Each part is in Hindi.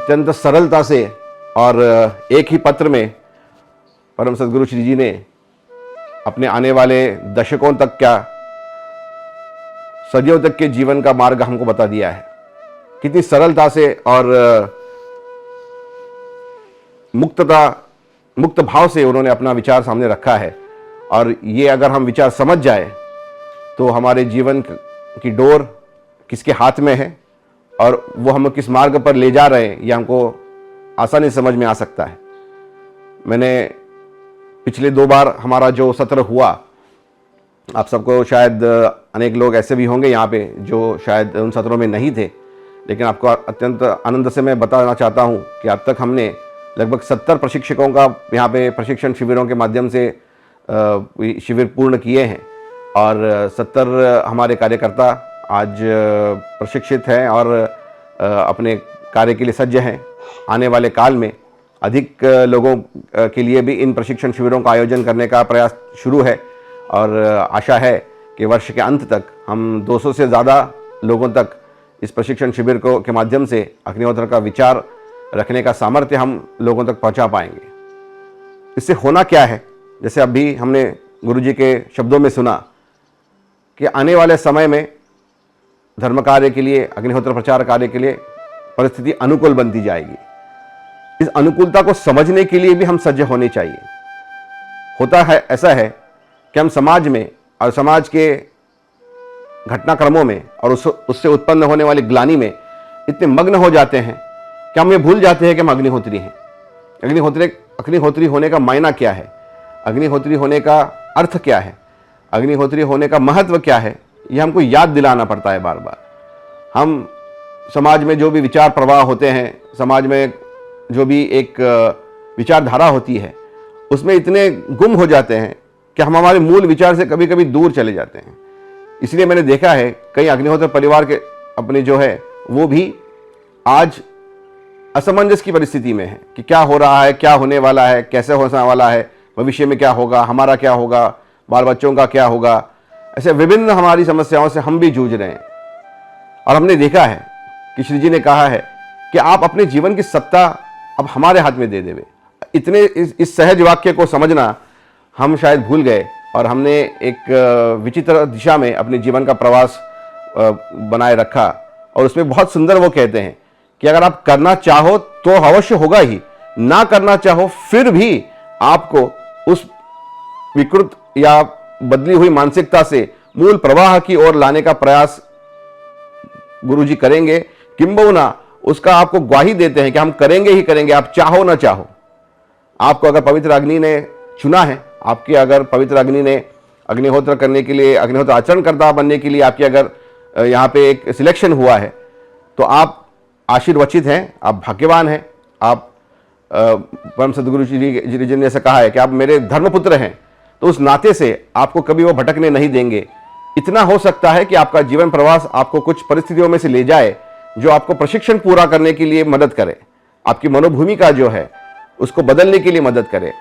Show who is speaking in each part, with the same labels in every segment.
Speaker 1: अत्यंत सरलता से और एक ही पत्र में परम सद्गुरु श्री जी ने अपने आने वाले दशकों तक क्या सदियों तक के जीवन का मार्ग हमको बता दिया है। कितनी सरलता से और मुक्त भाव से उन्होंने अपना विचार सामने रखा है। और ये अगर हम विचार समझ जाए तो हमारे जीवन की डोर किसके हाथ में है और वो हम किस मार्ग पर ले जा रहे हैं, ये हमको आसानी समझ में आ सकता है। मैंने पिछले 2 बार हमारा जो सत्र हुआ, आप सबको शायद अनेक लोग ऐसे भी होंगे यहाँ पे जो शायद उन सत्रों में नहीं थे, लेकिन आपको अत्यंत आनंद से मैं बताना चाहता हूँ कि अब तक हमने लगभग 70 प्रशिक्षकों का यहाँ पे प्रशिक्षण शिविरों के माध्यम से शिविर पूर्ण किए हैं और 70 हमारे कार्यकर्ता आज प्रशिक्षित हैं और अपने कार्य के लिए सज्ज हैं। आने वाले काल में अधिक लोगों के लिए भी इन प्रशिक्षण शिविरों का आयोजन करने का प्रयास शुरू है और आशा है कि वर्ष के अंत तक हम 200 से ज़्यादा लोगों तक इस प्रशिक्षण शिविर के माध्यम से अग्निहोत्र का विचार रखने का सामर्थ्य हम लोगों तक पहुंचा पाएंगे। इससे होना क्या है, जैसे अभी हमने गुरु जी के शब्दों में सुना कि आने वाले समय में धर्म कार्य के लिए, अग्निहोत्र प्रचार कार्य के लिए परिस्थिति अनुकूल बनती जाएगी। इस अनुकूलता को समझने के लिए भी हम सज्ज होने चाहिए। होता है ऐसा है कि हम समाज में और समाज के घटनाक्रमों में और उससे उत्पन्न होने वाली ग्लानि में इतने मग्न हो जाते हैं कि हम ये भूल जाते हैं कि हम अग्निहोत्री हैं। अग्निहोत्री होने का मायना क्या है, अग्निहोत्री होने का अर्थ क्या है, अग्निहोत्री होने का महत्व क्या है, ये हमको याद दिलाना पड़ता है बार बार। हम समाज में जो भी विचार प्रवाह होते हैं, समाज में जो भी एक विचारधारा होती है, उसमें इतने गुम हो जाते हैं कि हम हमारे मूल विचार से कभी कभी दूर चले जाते हैं। इसलिए मैंने देखा है कई अग्निहोत्र परिवार के अपने जो है वो भी आज असमंजस की परिस्थिति में है कि क्या हो रहा है, क्या होने वाला है, कैसे होने वाला है, भविष्य में क्या होगा, हमारा क्या होगा, बाल बच्चों का क्या होगा। ऐसे विभिन्न हमारी समस्याओं से हम भी जूझ रहे हैं। और हमने देखा है कि श्री जी ने कहा है कि आप अपने जीवन की सत्ता अब हमारे हाथ में दे देवे। इतने इस सहज वाक्य को समझना हम शायद भूल गए और हमने एक विचित्र दिशा में अपने जीवन का प्रवास बनाए रखा। और उसमें बहुत सुंदर वो कहते हैं कि अगर आप करना चाहो तो अवश्य होगा ही, ना करना चाहो फिर भी आपको उस विकृत या बदली हुई मानसिकता से मूल प्रवाह की ओर लाने का प्रयास गुरुजी करेंगे। किंबहुना उसका आपको ग्वाही देते हैं कि हम करेंगे ही करेंगे, आप चाहो ना चाहो। आपको अगर पवित्र अग्नि ने चुना है, आपकी अगर पवित्र अग्नि ने अग्निहोत्र करने के लिए, अग्निहोत्र आचरणकर्ता बनने के लिए आपकी अगर यहाँ पे एक सिलेक्शन हुआ है तो आप आशीर्वचित हैं, आप भाग्यवान हैं। आप परम सद्गुरु जी ने ऐसा कहा है कि आप मेरे धर्मपुत्र हैं, तो उस नाते से आपको कभी वो भटकने नहीं देंगे। इतना हो सकता है कि आपका जीवन प्रवास आपको कुछ परिस्थितियों में से ले जाए जो आपको प्रशिक्षण पूरा करने के लिए मदद करे, आपकी मनोभूमिका जो है उसको बदलने के लिए मदद करे।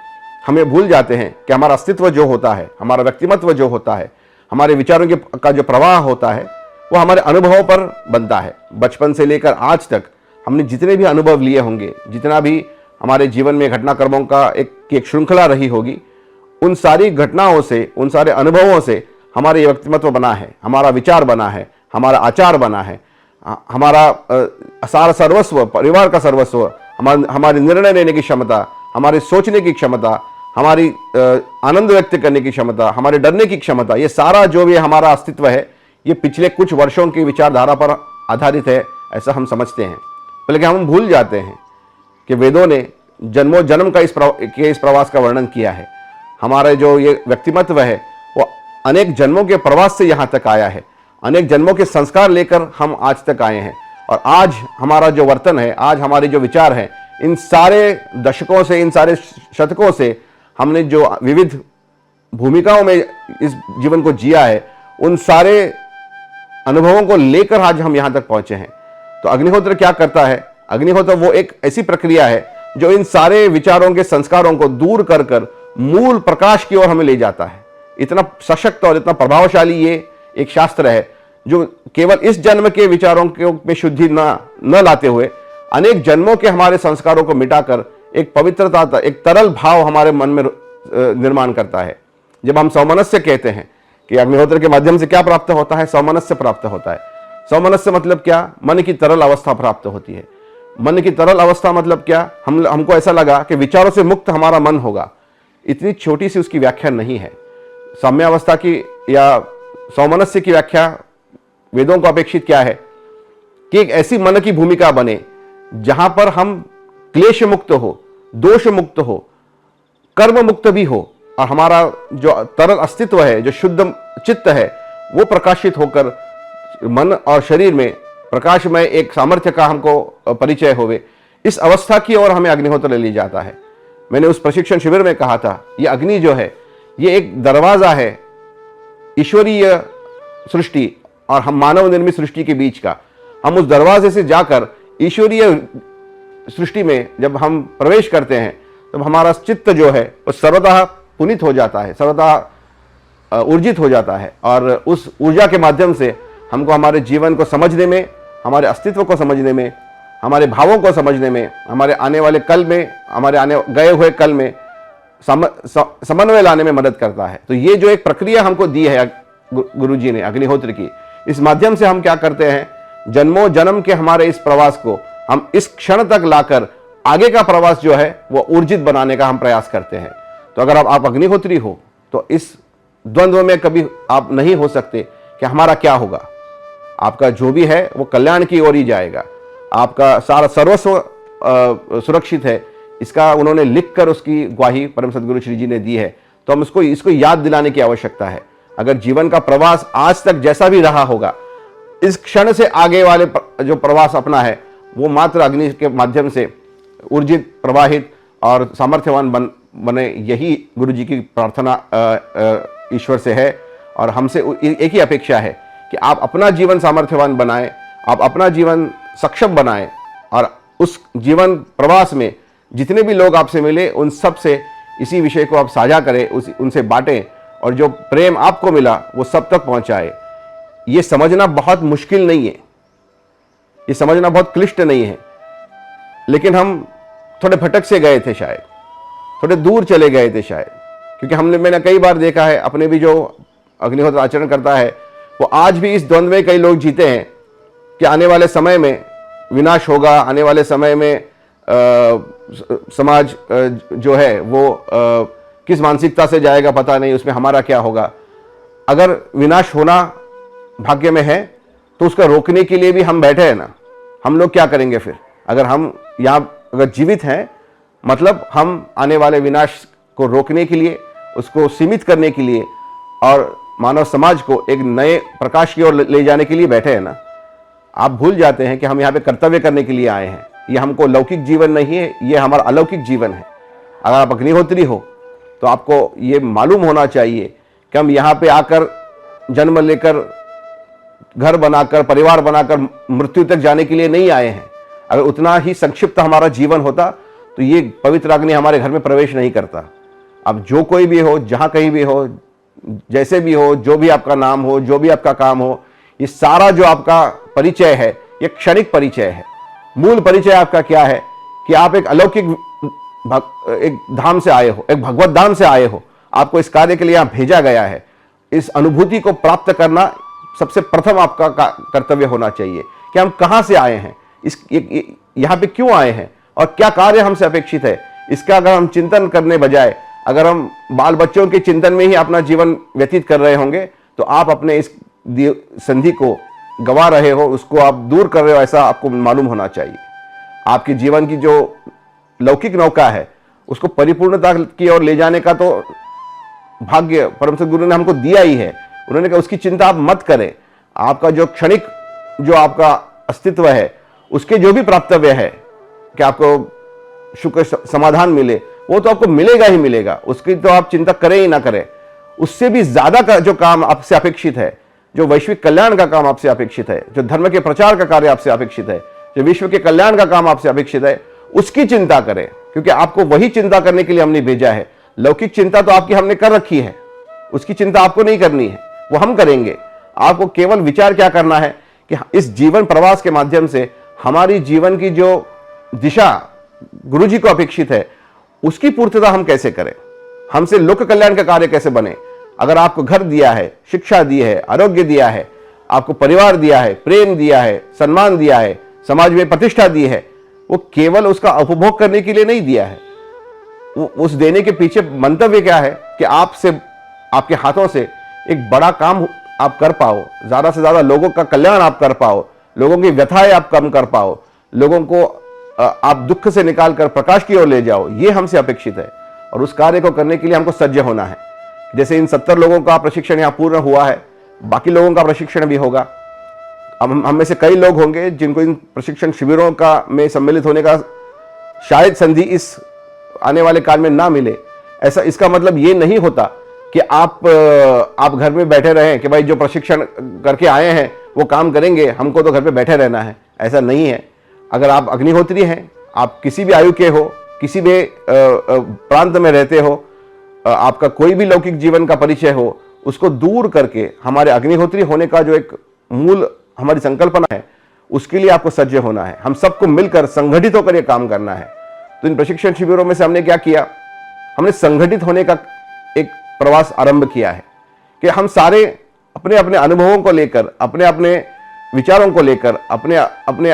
Speaker 1: हमें भूल जाते हैं कि हमारा अस्तित्व जो होता है, हमारा व्यक्तिमत्व जो होता है, हमारे विचारों का जो प्रवाह होता है वो हमारे अनुभवों पर बनता है। बचपन से लेकर आज तक हमने जितने भी अनुभव लिए होंगे, जितना भी हमारे जीवन में घटनाक्रमों का एक श्रृंखला रही होगी, उन सारी घटनाओं से, उन सारे अनुभवों से हमारे व्यक्तिमत्व बना है, हमारा विचार बना है, हमारा आचार बना है, हमारा सारा सर्वस्व, परिवार का सर्वस्व, हमारी निर्णय लेने की क्षमता, हमारी सोचने की क्षमता, हमारी आनंद व्यक्त करने की क्षमता, हमारे डरने की क्षमता, ये सारा जो भी हमारा अस्तित्व है ये पिछले कुछ वर्षों की विचारधारा पर आधारित है, ऐसा हम समझते हैं। बल्कि हम भूल जाते हैं कि वेदों ने जन्मों जन्म का इस प्रवास का वर्णन किया है। हमारा जो ये व्यक्तिमत्व है वो अनेक जन्मों के प्रवास से यहाँ तक आया है, अनेक जन्मों के संस्कार लेकर हम आज तक आए हैं। और आज हमारा जो वर्तन है, आज हमारे जो विचार हैं, इन सारे दशकों से, इन सारे शतकों से हमने जो विविध भूमिकाओं में इस जीवन को जिया है, उन सारे अनुभवों को लेकर आज हम यहाँ तक पहुंचे हैं। तो अग्निहोत्र क्या करता है? अग्निहोत्र वो एक ऐसी प्रक्रिया है जो इन सारे विचारों के संस्कारों को दूर कर कर मूल प्रकाश की ओर हमें ले जाता है। इतना सशक्त और इतना प्रभावशाली ये एक शास्त्र है जो केवल इस जन्म के विचारों में शुद्धि न लाते हुए अनेक जन्मों के हमारे संस्कारों को मिटाकर एक पवित्रता, एक तरल भाव हमारे मन में निर्माण करता है। जब हम सौमनस्य कहते हैं कि अग्निहोत्र के माध्यम से क्या प्राप्त होता है, सौमनस्य प्राप्त होता है। सौमनस्य मतलब क्या? मन की तरल अवस्था प्राप्त होती है। मन की तरल अवस्था मतलब क्या? हमको ऐसा लगा कि विचारों से मुक्त हमारा मन होगा। इतनी छोटी सी उसकी व्याख्या नहीं है। साम्यावस्था की या सौमनस्य की व्याख्या वेदों को अपेक्षित क्या है कि एक ऐसी मन की भूमिका बने जहां पर हम क्लेश मुक्त हो, दोष मुक्त हो, कर्म मुक्त भी हो, और हमारा जो तरल अस्तित्व है, जो शुद्ध चित्त है, वो प्रकाशित होकर मन और शरीर में प्रकाशमय एक सामर्थ्य का हमको परिचय होवे। इस अवस्था की ओर हमें अग्निहोत्र ले जाता है। मैंने उस प्रशिक्षण शिविर में कहा था, ये अग्नि जो है ये एक दरवाजा है ईश्वरीय सृष्टि और हम मानव निर्मित सृष्टि के बीच का। हम उस दरवाजे से जाकर ईश्वरीय सृष्टि में जब हम प्रवेश करते हैं तब हमारा चित्त जो है वो सर्वतः पुनीत हो जाता है, सर्वतः ऊर्जित हो जाता है, और उस ऊर्जा के माध्यम से हमको हमारे जीवन को समझने में, हमारे अस्तित्व को समझने में, हमारे भावों को समझने में, हमारे आने वाले कल में, हमारे आने गए हुए कल में समन्वय लाने में मदद करता है। तो ये जो एक प्रक्रिया हमको दी है गुरुजी ने अग्निहोत्र की, इस माध्यम से हम क्या करते हैं, जन्मों जन्म के हमारे इस प्रवास को हम इस क्षण तक लाकर आगे का प्रवास जो है वो ऊर्जित बनाने का हम प्रयास करते हैं। तो अगर आप अग्निहोत्री हो तो इस द्वंद्व में कभी आप नहीं हो सकते कि हमारा क्या होगा। आपका जो भी है वो कल्याण की ओर ही जाएगा। आपका सारा सर्वस्व सुरक्षित है, इसका उन्होंने लिखकर उसकी ग्वाही परम सद्गुरु श्री जी ने दी है। तो हम इसको याद दिलाने की आवश्यकता है। अगर जीवन का प्रवास आज तक जैसा भी रहा होगा, इस क्षण से आगे वाले जो प्रवास अपना है वो मात्र अग्नि के माध्यम से ऊर्जित, प्रवाहित और सामर्थ्यवान बने, यही गुरु जी की प्रार्थना ईश्वर से है। और हमसे एक ही अपेक्षा है कि आप अपना जीवन सामर्थ्यवान बनाएं, आप अपना जीवन सक्षम बनाएं, और उस जीवन प्रवास में जितने भी लोग आपसे मिले उन सब से इसी विषय को आप साझा करें, उनसे बांटें, और जो प्रेम आपको मिला वो सब तक पहुंचाए। ये समझना बहुत मुश्किल नहीं है, ये समझना बहुत क्लिष्ट नहीं है, लेकिन हम थोड़े भटक से गए थे, शायद थोड़े दूर चले गए थे शायद, क्योंकि मैंने कई बार देखा है, अपने भी जो अग्निहोत्र आचरण करता है वो आज भी इस द्वंद्व में कई लोग जीते हैं कि आने वाले समय में विनाश होगा, आने वाले समय में समाज जो है वो किस मानसिकता से जाएगा पता नहीं, उसमें हमारा क्या होगा। अगर विनाश होना भाग्य में है तो उसका रोकने के लिए भी हम बैठे हैं ना, हम लोग क्या करेंगे फिर? अगर हम यहाँ अगर जीवित हैं, मतलब हम आने वाले विनाश को रोकने के लिए, उसको सीमित करने के लिए और मानव समाज को एक नए प्रकाश की ओर ले जाने के लिए बैठे हैं ना। आप भूल जाते हैं कि हम यहाँ पे कर्तव्य करने के लिए आए हैं। ये हमको लौकिक जीवन नहीं है, ये हमारा अलौकिक जीवन है। अगर आप अग्निहोत्री हो तो आपको ये मालूम होना चाहिए कि हम यहाँ पे आकर जन्म लेकर, घर बनाकर, परिवार बनाकर मृत्यु तक जाने के लिए नहीं आए हैं। अगर उतना ही संक्षिप्त हमारा जीवन होता तो ये पवित्र अग्नि हमारे घर में प्रवेश नहीं करता। अब जो कोई भी हो, जहाँ कहीं भी हो, जैसे भी हो, जो भी आपका नाम हो, जो भी आपका काम हो, ये सारा जो आपका परिचय है ये क्षणिक परिचय है। मूल परिचय आपका क्या है कि आप एक अलौकिक एक धाम से आए हो, एक भगवत धाम से आए हो। आपको इस कार्य के लिए यहाँ भेजा गया है। इस अनुभूति को प्राप्त करना सबसे प्रथम आपका कर्तव्य होना चाहिए कि हम कहाँ से आए हैं, यहाँ पे क्यों आए हैं और क्या कार्य हमसे अपेक्षित है। इसका अगर हम चिंतन करने बजाय अगर हम बाल बच्चों के चिंतन में ही अपना जीवन व्यतीत कर रहे होंगे तो आप अपने इस संधि को गवा रहे हो, उसको आप दूर कर रहे हो, ऐसा आपको मालूम होना चाहिए। आपके जीवन की जो लौकिक नौका है उसको परिपूर्णता की ओर ले जाने का तो भाग्य परम सद्गुरु ने हमको दिया ही है। उन्होंने कहा उसकी चिंता आप मत करें। आपका जो क्षणिक जो आपका अस्तित्व है उसके जो भी प्राप्तव्य है कि आपको सुख समाधान मिले, वो तो आपको मिलेगा ही मिलेगा, उसकी तो आप चिंता करें ही ना करें। उससे भी ज्यादा का जो काम आपसे अपेक्षित है, जो वैश्विक कल्याण का काम आपसे अपेक्षित है, जो धर्म के प्रचार का कार्य आपसे अपेक्षित है, जो विश्व के कल्याण का काम आपसे अपेक्षित है, उसकी चिंता करें, क्योंकि आपको वही चिंता करने के लिए हमने भेजा है। लौकिक चिंता तो आपकी हमने कर रखी है, उसकी चिंता आपको नहीं करनी है, वो हम करेंगे। आपको केवल विचार क्या करना है कि इस जीवन प्रवास के माध्यम से हमारी जीवन की जो दिशा गुरुजी को अपेक्षित है, उसकी पूर्तता हम कैसे करें, हमसे लोक कल्याण का कार्य कैसे बने। अगर आपको घर दिया है, शिक्षा दी है, आरोग्य दिया है, आपको परिवार दिया है, प्रेम दिया है, सम्मान दिया है, समाज में प्रतिष्ठा दी है, वो केवल उसका उपभोग करने के लिए नहीं दिया है। उस देने के पीछे मंतव्य क्या है कि आपसे, आपके हाथों से एक बड़ा काम आप कर पाओ, ज्यादा से ज्यादा लोगों का कल्याण आप कर पाओ, लोगों की व्यथाएं आप कम कर पाओ, लोगों को आप दुख से निकाल कर प्रकाश की ओर ले जाओ। ये हमसे अपेक्षित है और उस कार्य को करने के लिए हमको सज्ज होना है। जैसे इन 70 लोगों का प्रशिक्षण यहाँ पूर्ण हुआ है, बाकी लोगों का प्रशिक्षण भी होगा। हम में से कई लोग होंगे जिनको इन प्रशिक्षण शिविरों का में सम्मिलित होने का शायद संधि इस आने वाले काल में ना मिले। ऐसा, इसका मतलब ये नहीं होता कि आप घर में बैठे रहें कि भाई जो प्रशिक्षण करके आए हैं वो काम करेंगे, हमको तो घर पे बैठे रहना है। ऐसा नहीं है। अगर आप अग्निहोत्री हैं, आप किसी भी आयु के हो, किसी भी प्रांत में रहते हो, आपका कोई भी लौकिक जीवन का परिचय हो, उसको दूर करके हमारे अग्निहोत्री होने का जो एक मूल हमारी संकल्पना है, उसके लिए आपको सज्ज होना है। हम सबको मिलकर संगठित होकर यह काम करना है। तो इन प्रशिक्षण शिविरों में से हमने क्या किया, हमने संगठित होने का एक प्रवास आरंभ किया है कि हम सारे अपने अपने अनुभवों को लेकर, अपने अपने विचारों को लेकर, अपने अपने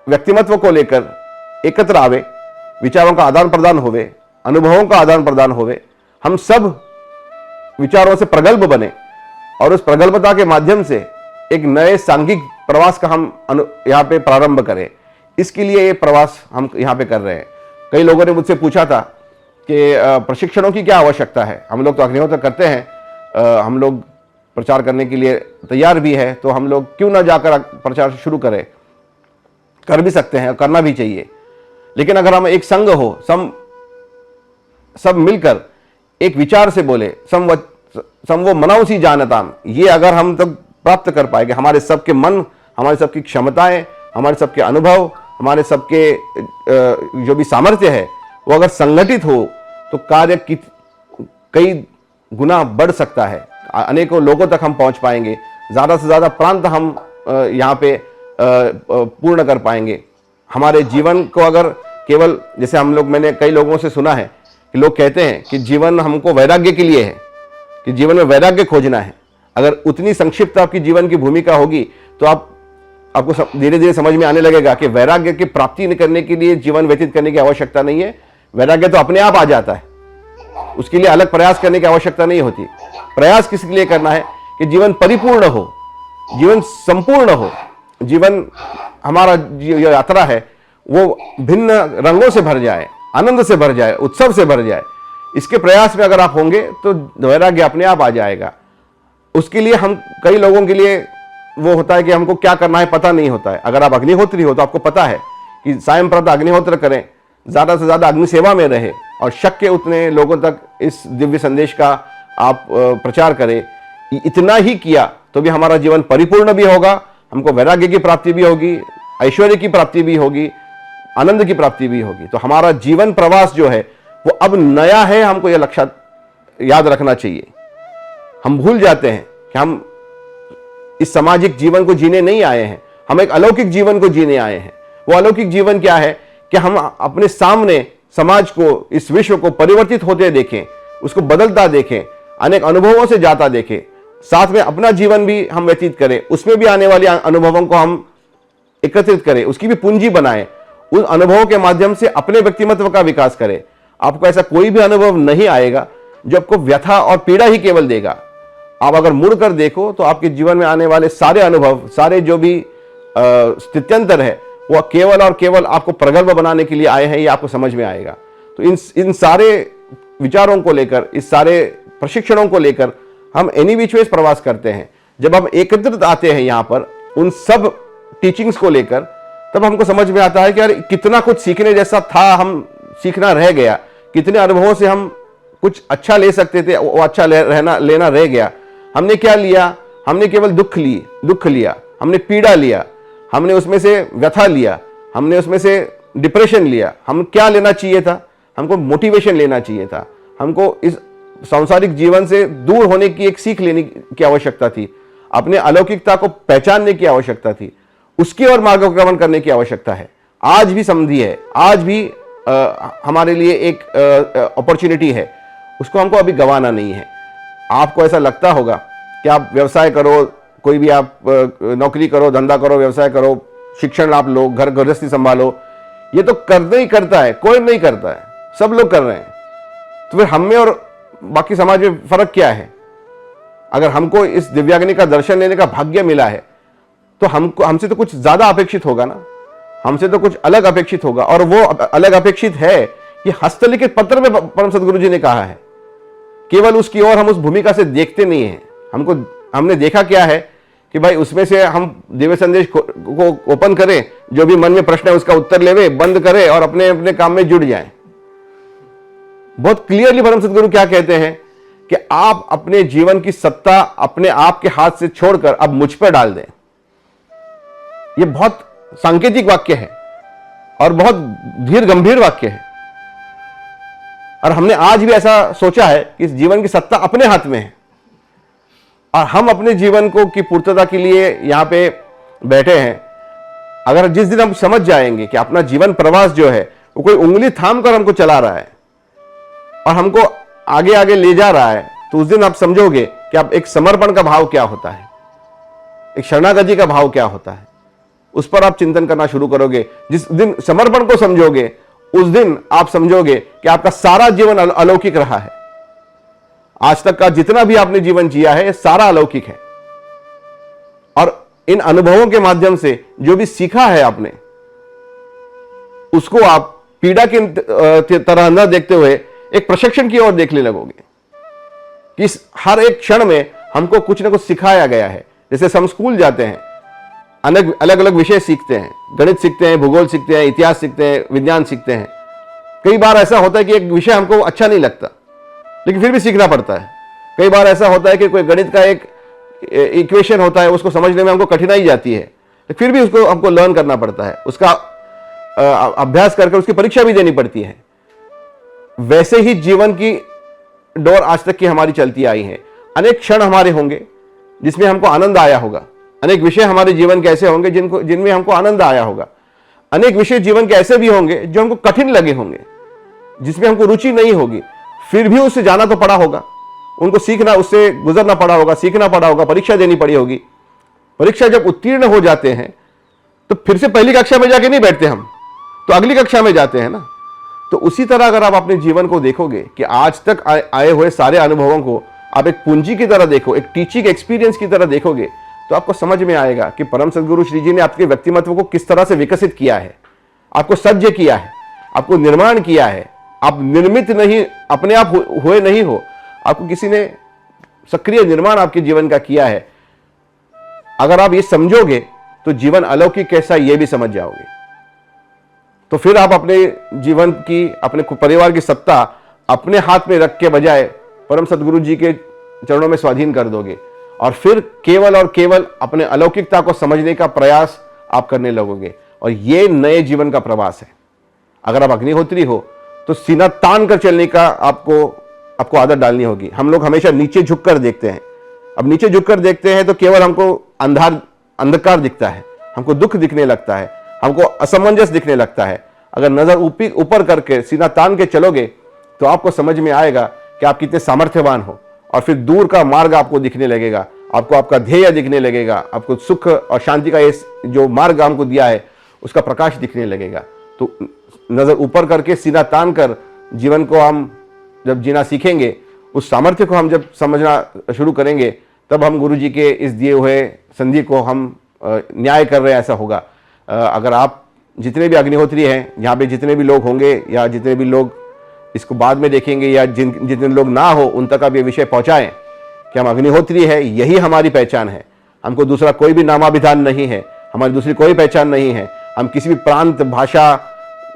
Speaker 1: व्यक्तिमत्व को लेकर एकत्र आवे, विचारों का आदान प्रदान होवे, अनुभवों का आदान प्रदान होवे, हम सब विचारों से प्रगल्भ बने और उस प्रगल्भता के माध्यम से एक नए सांघिक प्रवास का हम यहाँ पे प्रारंभ करें। इसके लिए ये प्रवास हम यहाँ पे कर रहे हैं। कई लोगों ने मुझसे पूछा था कि प्रशिक्षणों की क्या आवश्यकता है। हम लोग तो अग्निहोत्र करते हैं, हम लोग प्रचार करने के लिए तैयार भी है, तो हम लोग क्यों ना जाकर प्रचार शुरू करें। कर भी सकते हैं, करना भी चाहिए, लेकिन अगर हम एक संघ हो, सब मिलकर एक विचार से बोले, समवो मनाउसी जानताम, ये अगर हम तक प्राप्त कर पाएंगे, हमारे सबके मन, हमारे सबकी क्षमताएं, हमारे सबके अनुभव, हमारे सबके जो भी सामर्थ्य है, वो अगर संगठित हो तो कार्य कई गुना बढ़ सकता है। अनेकों लोगों तक हम पहुंच पाएंगे, ज्यादा से ज्यादा प्रांत हम यहाँ पे पूर्ण कर पाएंगे। हमारे जीवन को अगर केवल, जैसे हम लोग, मैंने कई लोगों से सुना है कि लोग कहते हैं कि जीवन हमको वैराग्य के लिए है, कि जीवन में वैराग्य खोजना है। अगर उतनी संक्षिप्त आपकी जीवन की भूमिका होगी तो आपको धीरे धीरे समझ में आने लगेगा कि वैराग्य की प्राप्ति करने के लिए जीवन व्यतीत करने की आवश्यकता नहीं है। वैराग्य तो अपने आप आ जाता है, उसके लिए अलग प्रयास करने की आवश्यकता नहीं होती। प्रयास किस लिए करना है कि जीवन परिपूर्ण हो, जीवन संपूर्ण हो, जीवन हमारा जो यात्रा है वो भिन्न रंगों से भर जाए, आनंद से भर जाए, उत्सव से भर जाए। इसके प्रयास में अगर आप होंगे तो वैराग्य अपने आप आ जाएगा। उसके लिए हम, कई लोगों के लिए वो होता है कि हमको क्या करना है पता नहीं होता है। अगर आप अग्निहोत्री हो तो आपको पता है कि सायं प्रातः अग्निहोत्र करें, ज्यादा से ज्यादा अग्नि सेवा में रहे और शक्य उतने लोगों तक इस दिव्य संदेश का आप प्रचार करें। इतना ही किया तो भी हमारा जीवन परिपूर्ण भी होगा, हमको वैराग्य की प्राप्ति भी होगी, ऐश्वर्य की प्राप्ति भी होगी, आनंद की प्राप्ति भी होगी। तो हमारा जीवन प्रवास जो है वो अब नया है, हमको यह लक्ष्य याद रखना चाहिए। हम भूल जाते हैं कि हम इस सामाजिक जीवन को जीने नहीं आए हैं, हम एक अलौकिक जीवन को जीने आए हैं। वो अलौकिक जीवन क्या है कि हम अपने सामने समाज को, इस विश्व को परिवर्तित होते देखें, उसको बदलता देखें, अनेक अनुभवों से जाता देखें, साथ में अपना जीवन भी हम व्यतीत करें, उसमें भी आने वाले अनुभवों को हम एकत्रित करें, उसकी भी पूंजी बनाएं, उन अनुभवों के माध्यम से अपने व्यक्तिमत्व का विकास करें। आपको ऐसा कोई भी अनुभव नहीं आएगा जो आपको व्यथा और पीड़ा ही केवल देगा। आप अगर मुड़कर देखो तो आपके जीवन में आने वाले सारे अनुभव, सारे जो भी स्थित्यंतर है, वो केवल और केवल आपको प्रगल्भ बनाने के लिए आए हैं, ये आपको समझ में आएगा। तो इन सारे विचारों को लेकर, इस सारे प्रशिक्षणों को लेकर हम एनी विच वेज प्रवास करते हैं। जब हम एकत्रित आते हैं यहाँ पर उन सब टीचिंग्स को लेकर, तब हमको समझ में आता है कि यार कितना कुछ सीखने जैसा था, हम सीखना रह गया। कितने अनुभवों से हम कुछ अच्छा ले सकते थे, वो अच्छा लेना रह गया। हमने क्या लिया? हमने केवल दुख लिया, हमने पीड़ा लिया, हमने उसमें से व्यथा लिया, हमने उसमें से डिप्रेशन लिया। हम क्या लेना चाहिए था? हमको मोटिवेशन लेना चाहिए था। हमको इस सांसारिक जीवन से दूर होने की एक सीख लेने की आवश्यकता थी, अपने अलौकिकता को पहचानने की आवश्यकता थी, उसकी ओर मार्गक्रमण करने की आवश्यकता है। आज भी समझी है, आज भी हमारे लिए एक अपॉर्चुनिटी है, उसको हमको अभी गंवाना नहीं है। आपको ऐसा लगता होगा कि आप व्यवसाय करो, कोई भी आप नौकरी करो, धंधा करो, व्यवसाय करो, शिक्षण आप लो, घर गृहस्थी संभालो, ये तो करना ही करता है, कोई नहीं करता है, सब लोग कर रहे हैं। तो फिर हम में और बाकी समाज में फर्क क्या है? अगर हमको इस दिव्याग्नि का दर्शन लेने का भाग्य मिला है तो हमसे तो कुछ ज्यादा अपेक्षित होगा ना, हमसे तो कुछ अलग अपेक्षित होगा। और वो अलग अपेक्षित है कि हस्तलिखित पत्र में परम सदगुरु जी ने कहा है, केवल उसकी ओर हम उस भूमिका से देखते नहीं है। हमने देखा क्या है कि भाई उसमें से हम दिव्य संदेश को ओपन करें, जो भी मन में प्रश्न है उसका उत्तर लेवे, बंद करें और अपने अपने काम में जुट जाएं। बहुत क्लियरली परम सदगुरु क्या कहते हैं कि आप अपने जीवन की सत्ता अपने आप के हाथ से छोड़कर अब मुझ पर डाल दें। यह बहुत सांकेतिक वाक्य है और बहुत धीर गंभीर वाक्य है। और हमने आज भी ऐसा सोचा है कि इस जीवन की सत्ता अपने हाथ में है और हम अपने जीवन को की पूर्तता के लिए यहां पे बैठे हैं। अगर जिस दिन हम समझ जाएंगे कि अपना जीवन प्रवास जो है वो कोई उंगली थाम कर हमको चला रहा है और हमको आगे आगे ले जा रहा है, तो उस दिन आप समझोगे कि आप एक समर्पण का भाव क्या होता है, एक शरणागति का भाव क्या होता है, उस पर आप चिंतन करना शुरू करोगे। जिस दिन समर्पण को समझोगे उस दिन आप समझोगे कि आपका सारा जीवन अलौकिक रहा है। आज तक का जितना भी आपने जीवन जिया है सारा अलौकिक है और इन अनुभवों के माध्यम से जो भी सीखा है आपने, उसको आप पीड़ा की तरह न देखते हुए एक प्रशिक्षण की ओर देखने लगोगे कि हर एक क्षण में हमको कुछ ना कुछ सिखाया गया है। जैसे हम स्कूल जाते हैं, अलग अलग विषय सीखते हैं, गणित सीखते हैं, भूगोल सीखते हैं, इतिहास सीखते हैं, विज्ञान सीखते हैं। कई बार ऐसा होता है कि एक विषय हमको अच्छा नहीं लगता लेकिन फिर भी सीखना पड़ता है। कई बार ऐसा होता है कि कोई गणित का एक इक्वेशन होता है, उसको समझने में हमको कठिनाई जाती है, फिर भी उसको हमको लर्न करना पड़ता है, उसका अभ्यास करके उसकी परीक्षा भी देनी पड़ती है। वैसे ही जीवन की डोर आज तक की हमारी चलती आई है। अनेक क्षण हमारे होंगे जिसमें हमको आनंद आया होगा, अनेक विषय हमारे जीवन के ऐसे होंगे जिनमें हमको आनंद आया होगा, अनेक विषय जीवन के ऐसे भी होंगे जो हमको कठिन लगे होंगे, जिसमें हमको रुचि नहीं होगी, फिर भी उससे जाना तो पड़ा होगा, उनको सीखना, उससे गुजरना पड़ा होगा, सीखना पड़ा होगा, परीक्षा देनी पड़ी होगी। परीक्षा जब उत्तीर्ण हो जाते हैं तो फिर से पहली कक्षा में जाके नहीं बैठते हम, तो अगली कक्षा में जाते हैं ना। तो उसी तरह अगर आप अपने जीवन को देखोगे कि आज तक आए हुए सारे अनुभवों को आप एक पूंजी की तरह देखो, एक टीचिंग एक्सपीरियंस की तरह देखोगे, तो आपको समझ में आएगा कि परम सदगुरु श्री जी ने आपके व्यक्तिमत्व को किस तरह से विकसित किया है, आपको सज्ज किया है, आपको निर्माण किया है। आप निर्मित नहीं, अपने आप हुए नहीं हो, आपको किसी ने सक्रिय निर्माण आपके जीवन का किया है। अगर आप ये समझोगे तो जीवन अलौकिक कैसा ये भी समझ जाओगे। तो फिर आप अपने जीवन की, अपने परिवार की सत्ता अपने हाथ में रख के बजाय परम सदगुरु जी के चरणों में स्वाधीन कर दोगे और फिर केवल और केवल अपने अलौकिकता को समझने का प्रयास आप करने लगोगे। और ये नए जीवन का प्रवास है। अगर आप अग्निहोत्री हो तो सीना तान कर चलने का आपको आदत डालनी होगी। हम लोग हमेशा नीचे झुककर देखते हैं। अब नीचे झुककर देखते हैं तो केवल हमको अंधकार दिखता है, हमको दुख दिखने लगता है, हमको असमंजस दिखने लगता है। अगर नजर ऊपर करके सीना तान के चलोगे तो आपको समझ में आएगा कि आप कितने सामर्थ्यवान हो और फिर दूर का मार्ग आपको दिखने लगेगा, आपको आपका ध्येय दिखने लगेगा, आपको सुख और शांति का ये जो मार्ग हमको दिया है उसका प्रकाश दिखने लगेगा। तो नजर ऊपर करके सीना तान कर जीवन को हम जब जीना सीखेंगे, उस सामर्थ्य को हम जब समझना शुरू करेंगे, तब हम गुरु जी के इस दिए हुए संधि को हम न्याय कर रहे हैं, ऐसा होगा। अगर आप जितने भी अग्निहोत्री हैं, यहाँ पे जितने भी लोग होंगे या जितने भी लोग इसको बाद में देखेंगे या जितने लोग ना हो उन तक आप ये विषय पहुँचाएं कि हम अग्निहोत्री है, यही हमारी पहचान है। हमको दूसरा कोई भी नामाभिधान नहीं है, हमारी दूसरी कोई पहचान नहीं है। हम किसी भी प्रांत, भाषा,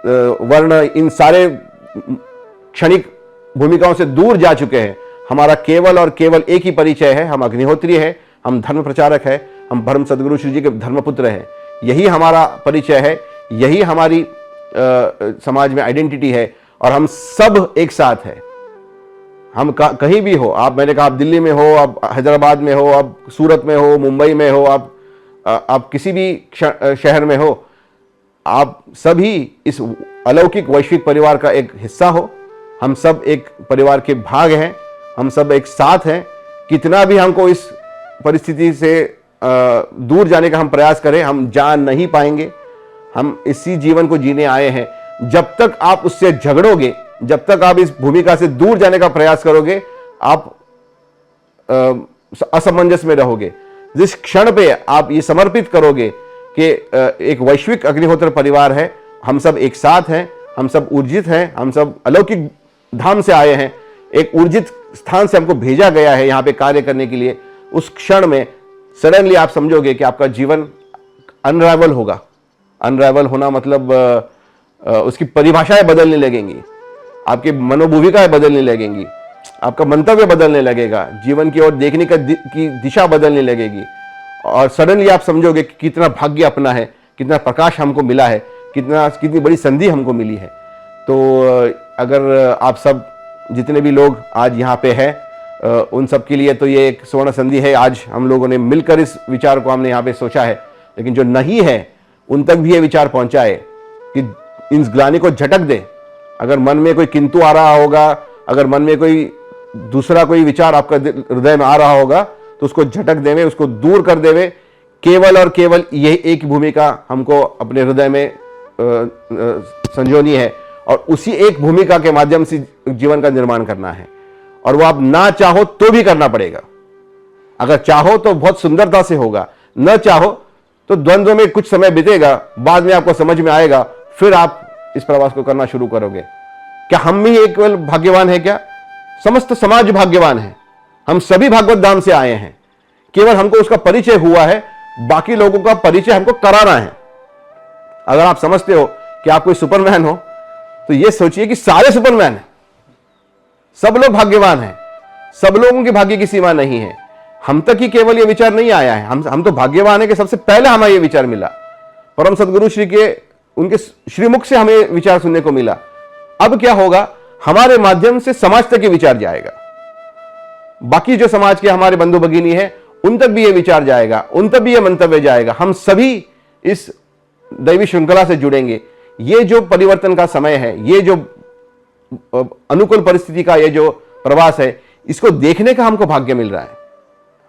Speaker 1: वर्ण, इन सारे क्षणिक भूमिकाओं से दूर जा चुके हैं। हमारा केवल और केवल एक ही परिचय है, हम अग्निहोत्री है, हम धर्म प्रचारक है, हम परम सदगुरु श्री जी के धर्मपुत्र हैं। यही हमारा परिचय है, यही हमारी समाज में आइडेंटिटी है और हम सब एक साथ है। हम कहीं भी हो, मैंने कहा आप दिल्ली में हो, आप हैदराबाद में हो, आप सूरत में हो, मुंबई में हो, आप किसी भी शहर में हो, आप सभी इस अलौकिक वैश्विक परिवार का एक हिस्सा हो। हम सब एक परिवार के भाग हैं, हम सब एक साथ हैं। कितना भी हमको इस परिस्थिति से दूर जाने का हम प्रयास करें, हम जा नहीं पाएंगे। हम इसी जीवन को जीने आए हैं। जब तक आप उससे झगड़ोगे, जब तक आप इस भूमिका से दूर जाने का प्रयास करोगे, आप असमंजस में रहोगे। जिस क्षण पे आप ये समर्पित करोगे कि एक वैश्विक अग्निहोत्र परिवार है, हम सब एक साथ हैं, हम सब ऊर्जित हैं, हम सब अलौकिक धाम से आए हैं, एक ऊर्जित स्थान से हमको भेजा गया है यहाँ पे कार्य करने के लिए, उस क्षण में सडनली आप समझोगे कि आपका जीवन अनराइवल होगा। अनराइवल होना मतलब उसकी परिभाषाएं बदलने लगेंगी, आपकी मनोभूमिकाएं बदलने लगेंगी, आपका मंतव्य बदलने लगेगा, जीवन की ओर देखने की दिशा बदलने लगेगी। और सडनली आप समझोगे कि कितना भाग्य अपना है, कितना प्रकाश हमको मिला है, कितनी बड़ी संधि हमको मिली है। तो अगर आप सब जितने भी लोग आज यहाँ पे हैं, उन सब के लिए तो ये एक स्वर्ण संधि है। आज हम लोगों ने मिलकर इस विचार को हमने यहाँ पे सोचा है, लेकिन जो नहीं है उन तक भी ये विचार पहुंचाए कि इस ग्लानि को झटक दे। अगर मन में कोई किंतु आ रहा होगा, अगर मन में कोई दूसरा कोई विचार आपका हृदय में आ रहा होगा, तो उसको झटक देवे, उसको दूर कर देवे। केवल और केवल यही एक भूमिका हमको अपने हृदय में संजोनी है, और उसी एक भूमिका के माध्यम से जीवन का निर्माण करना है। और वो आप ना चाहो तो भी करना पड़ेगा। अगर चाहो तो बहुत सुंदरता से होगा, न चाहो तो द्वंद्व में कुछ समय बीतेगा, बाद में आपको समझ में आएगा, फिर आप इस प्रवास को करना शुरू करोगे। क्या हम ही एक केवल भाग्यवान है? क्या समस्त समाज भाग्यवान है? हम सभी भागवत धाम से आए हैं, केवल हमको उसका परिचय हुआ है, बाकी लोगों का परिचय हमको कराना है। अगर आप समझते हो कि आप कोई सुपरमैन हो, तो यह सोचिए कि सारे सुपरमैन हैं, सब लोग भाग्यवान हैं, सब लोगों के भाग्य की सीमा नहीं है। हम तक ही केवल यह विचार नहीं आया है। हम तो भाग्यवान है कि सबसे पहले हमें यह विचार मिला, परम सदगुरु श्री के उनके श्रीमुख से हमें विचार सुनने को मिला। अब क्या होगा, हमारे माध्यम से समाज तक ये विचार जाएगा, बाकी जो समाज के हमारे बंधु भगिनी है उन तक भी ये विचार जाएगा, उन तक भी ये मंतव्य जाएगा। हम सभी इस दैवी श्रृंखला से जुड़ेंगे। ये जो परिवर्तन का समय है, ये जो अनुकूल परिस्थिति का ये जो प्रवास है, इसको देखने का हमको भाग्य मिल रहा है।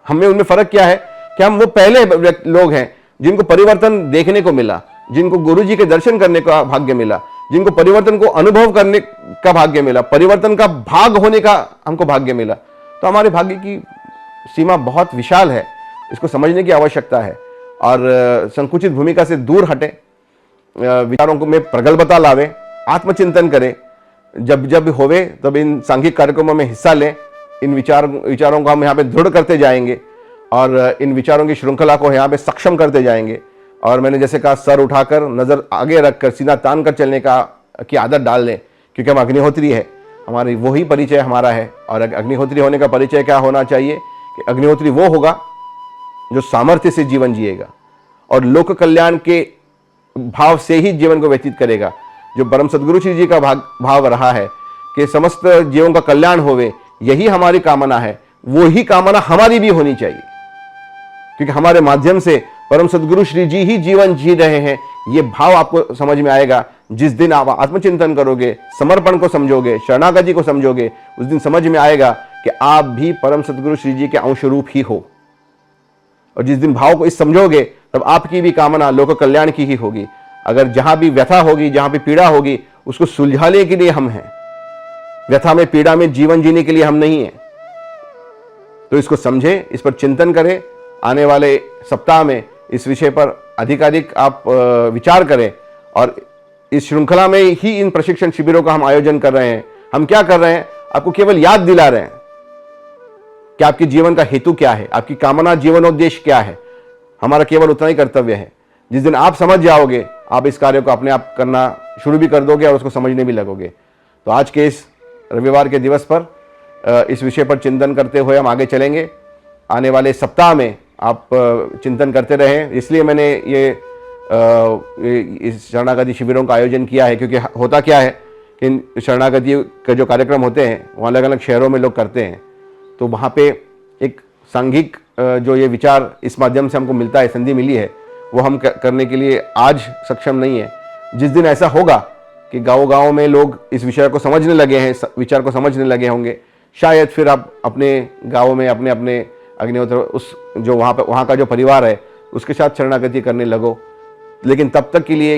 Speaker 1: हमें उनमें फर्क क्या है कि हम वो पहले लोग हैं जिनको परिवर्तन देखने को मिला, जिनको गुरु जी के दर्शन करने का भाग्य मिला, जिनको परिवर्तन को अनुभव करने का भाग्य मिला, परिवर्तन का भाग होने का हमको भाग्य मिला। तो हमारे भाग्य की सीमा बहुत विशाल है, इसको समझने की आवश्यकता है। और संकुचित भूमिका से दूर हटे, विचारों को में प्रगल्भता लावे, आत्मचिंतन करें। जब जब होवे तब इन सांघिक कार्यक्रमों में हिस्सा लें। इन विचारों को हम यहाँ पे दृढ़ करते जाएंगे और इन विचारों की श्रृंखला को यहाँ पे सक्षम करते जाएंगे। और मैंने जैसे कहा, सर उठाकर, नज़र आगे रखकर, सीना तान कर चलने की आदत डाल लें, क्योंकि हम अग्निहोत्री है, हमारी वही परिचय हमारा है। और अग्निहोत्री होने का परिचय क्या होना चाहिए कि अग्निहोत्री वो होगा जो सामर्थ्य से जीवन जिएगा और लोक कल्याण के भाव से ही जीवन को व्यतीत करेगा। जो परम सदगुरु श्री जी का भाव रहा है कि समस्त जीवों का कल्याण होवे, यही हमारी कामना है। वो ही कामना हमारी भी होनी चाहिए, क्योंकि हमारे माध्यम से परम सदगुरु श्री जी ही जीवन जी रहे हैं। ये भाव आपको समझ में आएगा जिस दिन आप आत्मचिंतन करोगे, समर्पण को समझोगे, शरणागति को समझोगे। उस दिन समझ में आएगा कि आप भी परम सदगुरु श्री जी के अंश रूप ही हो। और जिस दिन भाव को इस समझोगे, तब आपकी भी कामना लोक कल्याण की ही होगी। अगर जहां भी व्यथा होगी, जहां भी पीड़ा होगी, उसको सुलझाने के लिए हम हैं। व्यथा में, पीड़ा में जीवन जीने के लिए हम नहीं हैं। तो इसको समझे, इस पर चिंतन करें। आने वाले सप्ताह में इस विषय पर अधिकाधिक आप विचार करें। और इस श्रृंखला में ही इन प्रशिक्षण शिविरों का हम आयोजन कर रहे हैं। हम क्या कर रहे हैं? आपको केवल याद दिला रहे हैं कि आपके जीवन का हेतु क्या है, आपकी कामना, जीवनोद्देश्य क्या है। हमारा केवल उतना ही कर्तव्य है। जिस दिन आप समझ जाओगे, आप इस कार्य को अपने आप करना शुरू भी कर दोगे और उसको समझने भी लगोगे। तो आज के इस रविवार के दिवस पर इस विषय पर चिंतन करते हुए हम आगे चलेंगे। आने वाले सप्ताह में आप चिंतन करते रहें। इसलिए मैंने ये इस शरणागति शिविरों का आयोजन किया है, क्योंकि होता क्या है कि शरणागति के जो कार्यक्रम होते हैं वो अलग अलग शहरों में लोग करते हैं। तो वहाँ पे एक सांघिक जो ये विचार इस माध्यम से हमको मिलता है, संधि मिली है, वो हम करने के लिए आज सक्षम नहीं है। जिस दिन ऐसा होगा कि गाँव में लोग इस विषय को समझने लगे हैं, विचार को समझने लगे होंगे, शायद फिर आप अपने गाँव में अपने अपने अग्निहोत्र उस जो वहाँ का जो परिवार है उसके साथ शरणागति करने लगो। लेकिन तब तक के लिए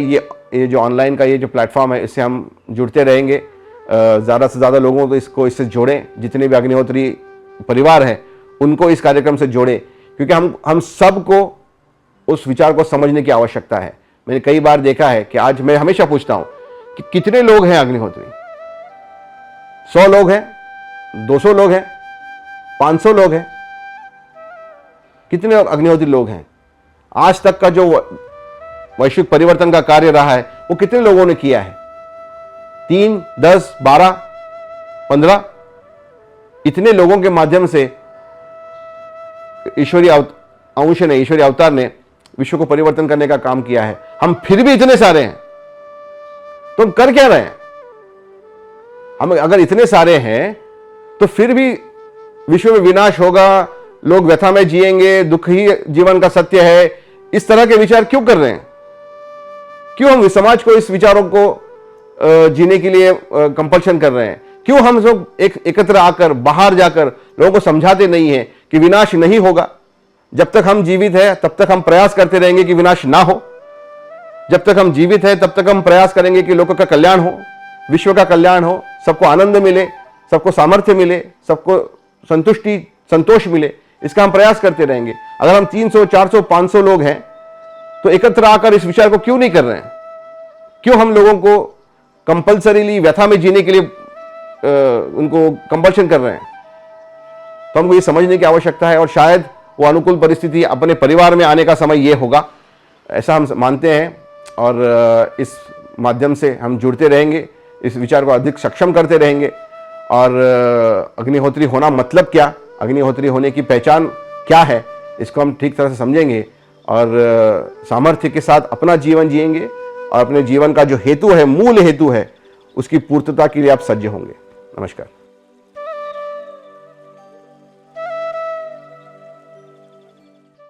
Speaker 1: ये जो ऑनलाइन का ये जो प्लेटफॉर्म है, इससे हम जुड़ते रहेंगे। ज़्यादा से ज़्यादा लोगों को इससे जोड़ें, जितने भी अग्निहोत्री परिवार हैं उनको इस कार्यक्रम से जोड़ें, क्योंकि हम सबको उस विचार को समझने की आवश्यकता है। मैंने कई बार देखा है कि आज मैं हमेशा पूछता हूं कि कितने लोग हैं अग्निहोत्री? 100 लोग हैं, 200 लोग हैं, 500 लोग हैं? कितने अग्निहोत्री लोग हैं? आज तक का जो वैश्विक परिवर्तन का कार्य रहा है वो कितने लोगों ने किया है? 3, 10, 12, 15? इतने लोगों के माध्यम से ईश्वरीय अंश ने, ईश्वरीय अवतार ने विश्व को परिवर्तन करने का काम किया है। हम फिर भी इतने सारे हैं तो हम कर क्या रहे हैं? हम अगर इतने सारे हैं तो फिर भी विश्व में विनाश होगा, लोग व्यथा में जिएंगे, दुख ही जीवन का सत्य है, इस तरह के विचार क्यों कर रहे हैं? क्यों हम समाज को इस विचारों को जीने के लिए कंपल्शन कर रहे हैं? क्यों हम लोग एकत्र आकर बाहर जाकर लोगों को समझाते नहीं है कि विनाश नहीं होगा? जब तक हम जीवित हैं तब तक हम प्रयास करते रहेंगे कि विनाश ना हो। जब तक हम जीवित हैं तब तक हम प्रयास करेंगे कि लोगों का कल्याण हो, विश्व का कल्याण हो, सबको आनंद मिले, सबको सामर्थ्य मिले, सबको संतोष मिले, इसका हम प्रयास करते रहेंगे। अगर हम 300, 400, 500 लोग हैं तो एकत्र आकर इस विचार को क्यों नहीं कर रहे हैं? क्यों हम लोगों को कंपल्सरीली व्यथा में जीने के लिए उनको कंपल्शन कर रहे हैं? तो हमको ये समझने की आवश्यकता है, और शायद वो अनुकूल परिस्थिति अपने परिवार में आने का समय ये होगा, ऐसा हम मानते हैं। और इस माध्यम से हम जुड़ते रहेंगे, इस विचार को अधिक सक्षम करते रहेंगे। और अग्निहोत्री होना मतलब क्या, अग्निहोत्री होने की पहचान क्या है, इसको हम ठीक तरह से समझेंगे और सामर्थ्य के साथ अपना जीवन जिएंगे, और अपने जीवन का जो हेतु है, मूल हेतु है, उसकी पूर्तता के लिए आप सज्ज होंगे। नमस्कार।